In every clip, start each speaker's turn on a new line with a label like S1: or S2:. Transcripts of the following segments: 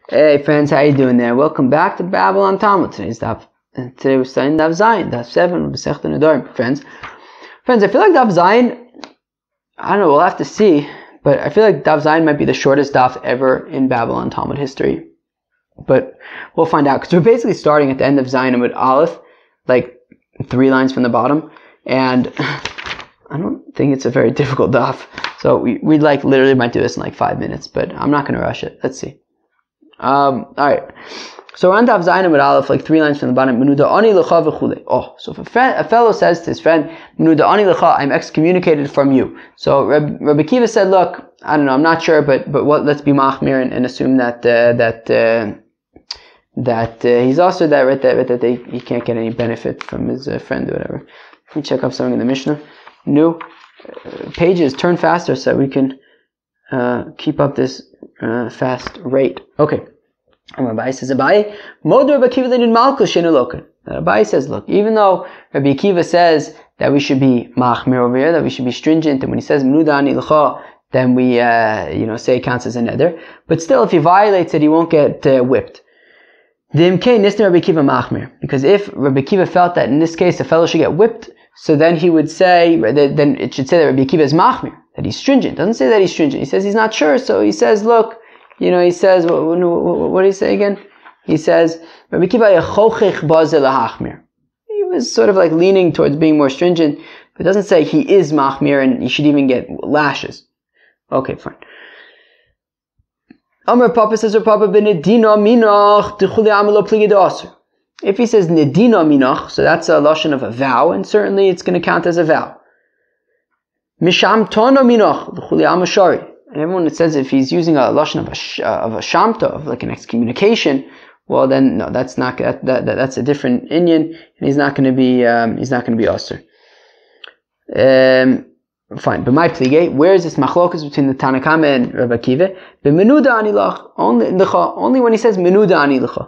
S1: Hey friends, how you doing there? Welcome back to Babylon Talmud. Today we're studying Daf Zayin, Daf 7 of Masechta Nedarim. Friends, I feel like Daf Zayin, I don't know, we'll have to see, but I feel like Daf Zayin might be the shortest daf ever in Babylon Talmud history. But we'll find out, because we're basically starting at the end of Zayin with Aleph, like 3 lines from the bottom, and I don't think it's a very difficult daf. So we literally might do this in like 5 minutes, but I'm not going to rush it. Let's see. Alright. So we're on Daf Zayin with Aleph, like 3 lines from the bottom. Menuda ani lecha v'chule. Oh, so if a fellow says to his friend, Menuda ani lecha, I'm excommunicated from you. So Rabbi Akiva said, look, I don't know, I'm not sure, but what? Let's be machmir and assume that he's also that he can't get any benefit from his friend or whatever. Let me check up something in the Mishnah. New pages, turn faster so we can keep up this fast rate. Okay. Rabbi says, Abai, says, look, even though Rabbi Akiva says that we should be machmir over here, that we should be stringent, and when he says menuda ani l'cha, then we say it counts as a neder, but still if he violates it, he won't get whipped. Because if Rabbi Akiva felt that in this case a fellow should get whipped, so then he would say, then it should say that Rabbi Akiva is machmir, that he's stringent. It doesn't say that he's stringent. He says he's not sure, so he says, look, he says, what did he say again? He says, Rabbi Akiva yechochech baze lahachmir. He was sort of like leaning towards being more stringent, but it doesn't say he is machmir and he should even get lashes. Okay, fine. Amar Papa says, Papa benedina minach d'chuli amelo pligid aser. If he says nedina minach, so that's a lashon of a vow, and certainly it's going to count as a vow. Misham tono minach d'chuli amashari. And everyone that says if he's using a lashon of a shamta, of like an excommunication, well then no, that's not that's a different inyan, and he's not going to be aser. Fine, but my pligay, where is this machlokas between the Tanakama and Rabbi Akiva? B'menuda ani lach, only when he says menuda ani lecha.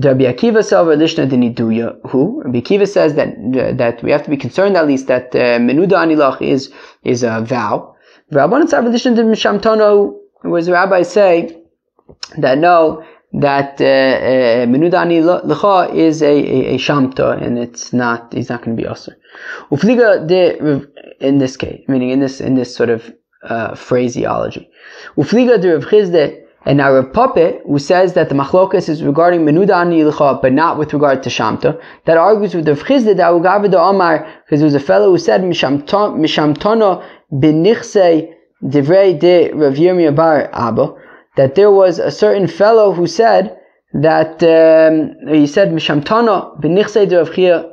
S1: Rabbi Akiva selver lishna deniduya hu. Rabbi Akiva says that we have to be concerned at least that menuda ani lach is a vow. Whereas the rabbis say that no, that menuda ani lecha is a shamta, and he's not going to be aser. Ufliga de, in this case, meaning in this sort of phraseology. Ufliga de Rav Chizde, and now Rav Papa, who says that the machlokas is regarding menuda ani lecha, but not with regard to shamta, that argues with Rav Chizde that Ugav de Omar, because there was a fellow who said mishamtono benichse divrei de Rav Yirmiyah bar Abba, that there was a certain fellow who said that he said mishamtono benichse de Rav Chia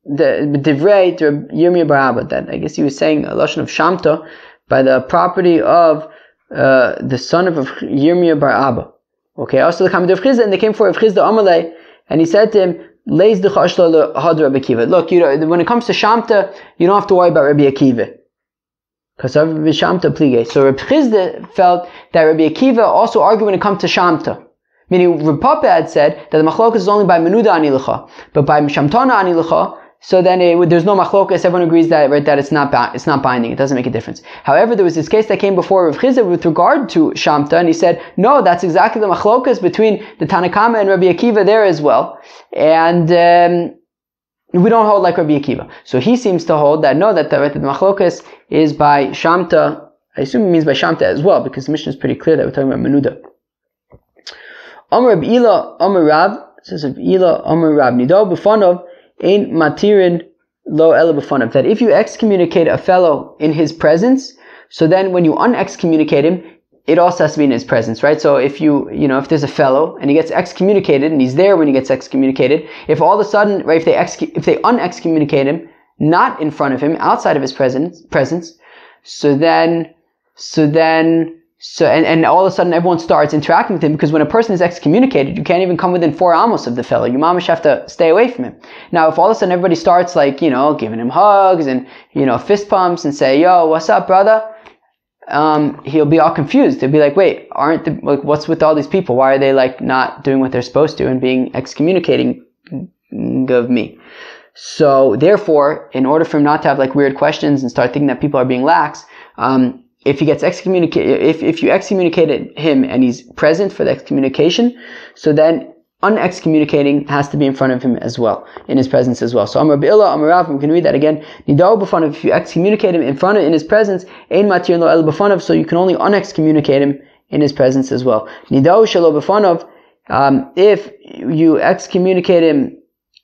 S1: the divrei de Rav Yirmiyah bar Abba, that I guess he was saying a lashon of shamta by the property of the son of Yirmiyah bar Abba. Okay, also the Rav Chizda, and they came for Rav Chizda Amalei, and he said to him, Leis de chashla had Rabbi Akiva. Look, when it comes to shamta, you don't have to worry about Rabbi Akiva. Because of shamta plige. So Rabbi Chizda felt that Rabbi Akiva also argued when it comes to shamta. Meaning, Rabbi Papa had said that the machlokas is only by menuda ani lecha, but by shamtana ani lecha, so then there's no machlokas. Everyone agrees that it's not binding. It doesn't make a difference. However, there was this case that came before Rav Chizda with regard to shamta, and he said, no, that's exactly the machlokas between the Tanakama and Rabbi Akiva there as well. And we don't hold like Rabbi Akiva. So he seems to hold that no, that the machlokas is by shamta. I assume it means by shamta as well, because the Mishnah is pretty clear that we're talking about menuda. Amar Rab Ila, Amar Rab, says Rab Ila, Amar Rab, Nido b'fanov, ein matirin lo ela b'fanov. That if you excommunicate a fellow in his presence, so then when you unexcommunicate him, it also has to be in his presence, right? So if if there's a fellow and he gets excommunicated and he's there when he gets excommunicated, if all of a sudden, right, if they unexcommunicate him, not in front of him, outside of his presence, and all of a sudden everyone starts interacting with him, because when a person is excommunicated, you can't even come within 4 amos of the fellow. You mamish have to stay away from him. Now, if all of a sudden everybody starts giving him hugs and, fist pumps and say, yo, what's up, brother? He'll be all confused. He'll be like, wait, what's with all these people? Why are they not doing what they're supposed to and being excommunicating of me? So therefore, in order for him not to have weird questions and start thinking that people are being lax, if he gets excommunicated, if you excommunicated him and he's present for the excommunication, so then unexcommunicating has to be in front of him as well, in his presence as well. So Amar Be'illah, Amar Rav, we can read that again. Nidao b'fanav, if you excommunicate him in his presence, ein matir lo el b'fanav, so you can only unexcommunicate him in his presence as well. Nidao shelo b'fanav, if you excommunicate him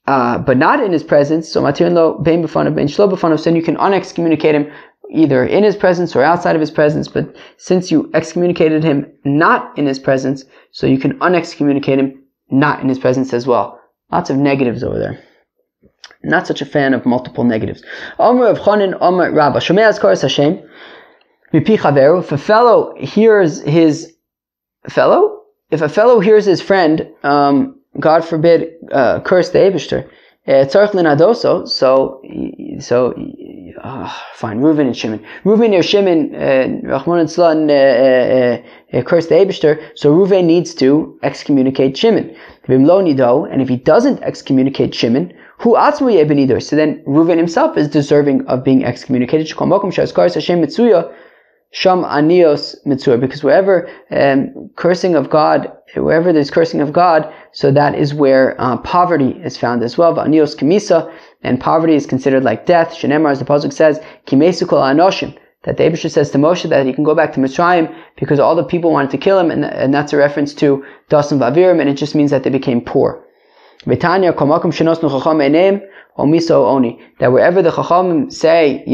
S1: but not in his presence, so matir lo bein b'fanav, bein shelo b'fanav, so then you can unexcommunicate him either in his presence or outside of his presence, but since you excommunicated him not in his presence, so you can unexcommunicate him not in his presence as well. Lots of negatives over there. Not such a fan of multiple negatives. Omer of Chanin, Omer Rabba. Shomei azkaras Hashem, mipi chaveru. If a fellow hears his fellow, if a fellow hears his friend, God forbid, curse the Eibishter, tzarich linadoso, so fine, Reuven and Shimon. Reuven or Shimon, Rahman and Slan, curse the Eibishter, so Reuven needs to excommunicate Shimon. And if he doesn't excommunicate Shimon, who atzmu yebenidur, so then Reuven himself is deserving of being excommunicated. Sham anios mitzur, because wherever cursing of God, wherever there's cursing of God, so that is where poverty is found as well. Anios kamisa, and poverty is considered like death. Shenemar, as the pasuk says, kimesu kol anoshim, that the Eibusher says to Moshe that he can go back to Mitzrayim because all the people wanted to kill him, and that's a reference to Dasim Vavirim, and it just means that they became poor. V'tanya kol makom shenosnu chacham eneim omiso oni, that wherever the chachamim say,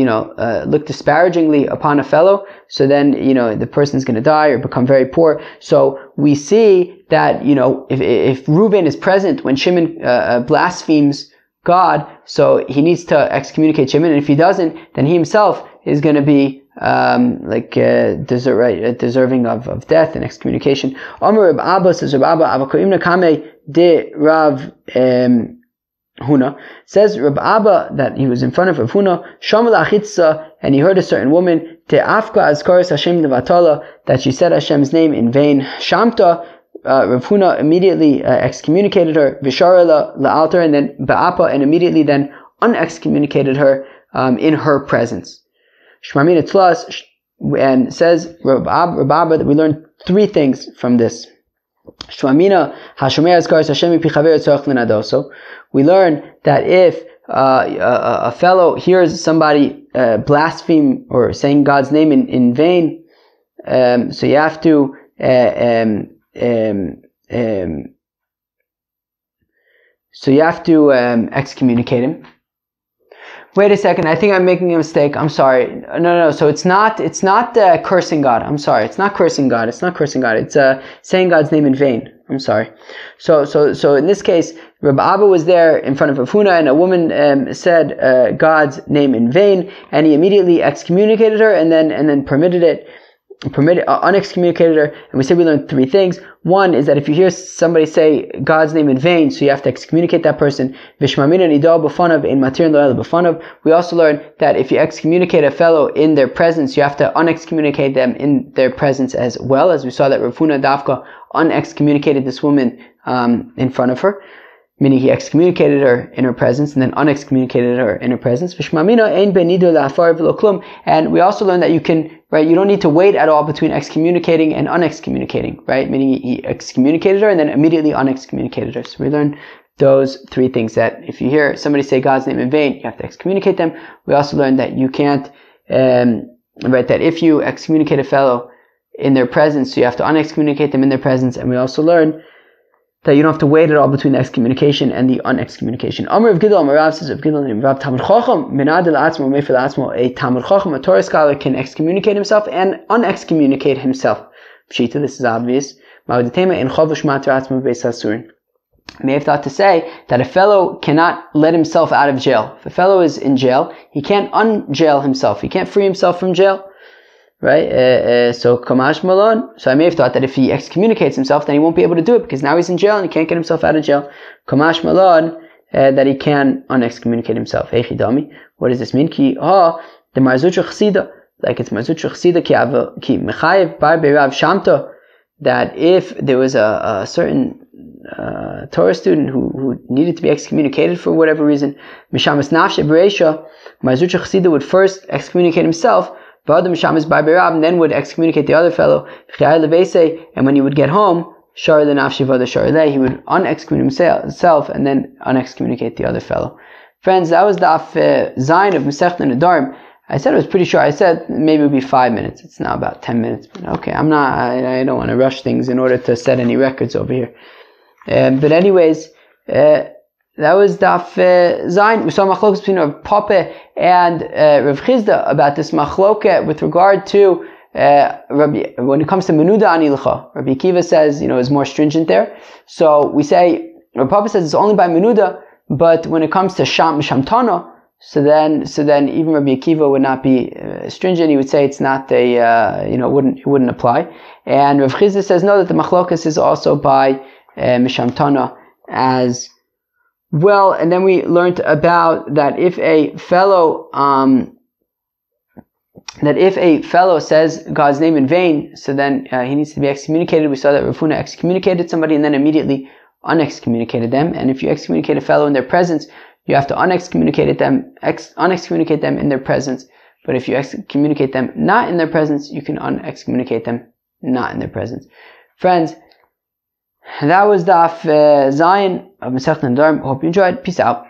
S1: look disparagingly upon a fellow, so then, the person's going to die or become very poor. So we see that, if Reuben is present when Shimon blasphemes God, so he needs to excommunicate Shimon, and if he doesn't, then he himself is going to be deserving of death and excommunication. Amar Reb Abba, says Reb Abba, Avakoimna Kame de Rav Huna, says Reb Abba that he was in front of Rav Huna, Shamal Achitza, and he heard a certain woman, Te Afka Azkaris Hashem Nevatala, that she said Hashem's name in vain. Shamta, Rav Huna immediately excommunicated her, Vishara la'alter, and then Ba'apa, and immediately then unexcommunicated her in her presence. Shmamina Tlas, and says Reb Abba that we learned three things from this. Shmamina Hashomer Azkaris Hashem mipi chaver tzarich linadoso. We learn that if a fellow hears somebody blaspheme or saying God's name in vain, so you have to excommunicate him. Wait a second, I think I'm making a mistake. I'm sorry. No. So it's not cursing God. I'm sorry. It's not cursing God. It's saying God's name in vain. I'm sorry. So in this case, Reb Abba was there in front of Rav Huna, and a woman said God's name in vain, and he immediately excommunicated her, and then unexcommunicated her. And we said we learned three things. One is that if you hear somebody say God's name in vain, so you have to excommunicate that person. Vishmamina nidal b'fanav in matir lo b'fanav. We also learned that if you excommunicate a fellow in their presence, you have to unexcommunicate them in their presence as well, as we saw that Rav Huna Dafka unexcommunicated this woman in front of her, meaning he excommunicated her in her presence and then unexcommunicated her in her presence. And we also learned that you don't need to wait at all between excommunicating and unexcommunicating, right? Meaning he excommunicated her and then immediately unexcommunicated her. So we learned those three things, that if you hear somebody say God's name in vain, you have to excommunicate them. We also learned that you can't, that if you excommunicate a fellow in their presence, so you have to unexcommunicate them in their presence. And we also learned that you don't have to wait at all between the excommunication and the unexcommunication. Amar of Gidol, Amar Rav, says of Gidol, Rav Talmud Chacham, Menadel Atzmo, Meifel Atzmo, a Talmud Chacham, a Torah scholar, can excommunicate himself and unexcommunicate himself. Pshita, this is obvious. Ma'odetema in Chovush Matar Atzmo Beis Hasurin. May have thought to say that a fellow cannot let himself out of jail. If a fellow is in jail, he can't unjail himself. He can't free himself from jail. Right? So Kamash Malon. So I may have thought that if he excommunicates himself, then he won't be able to do it because now he's in jail and he can't get himself out of jail. Kamash Malon, that he can unexcommunicate himself. Hey Chidami, what does this mean? Ki the Marzutra Chsida, like it's Marzutra Chsida ki Mechayev Bar Beirav Shamto, that if there was a certain Torah student who needed to be excommunicated for whatever reason, Mishamas Nafshe Bereisha, Marzutra Chsida would first excommunicate himself. and then would excommunicate the other fellow, and when he would get home, he would unexcommunicate himself and then unexcommunicate the other fellow. Friends, that was the Zayin of Masechta Nedarim. I said it was pretty short. I said maybe it would be 5 minutes. It's now about 10 minutes. But okay, I don't want to rush things in order to set any records over here. But anyways, that was Daf Zayin. We saw machlokas between Rav Papa and Rav Chizda about this machloket with regard to when it comes to menuda anilcha. Rabbi Akiva says, is more stringent there. So we say, Rav Papa says it's only by menuda, but when it comes to shamtana, so then even Rabbi Akiva would not be stringent. He would say it's not it wouldn't apply. And Rav Chizda says no, that the machlokas is also by mishamtana as well. And then we learned about that if a fellow says God's name in vain, so then he needs to be excommunicated. We saw that Rav Huna excommunicated somebody and then immediately unexcommunicated them. And if you excommunicate a fellow in their presence, you have to unexcommunicate them in their presence. But if you excommunicate them not in their presence, you can unexcommunicate them not in their presence. Friends, that was Daf Zayin of Masechta Nedarim. Hope you enjoyed. Peace out.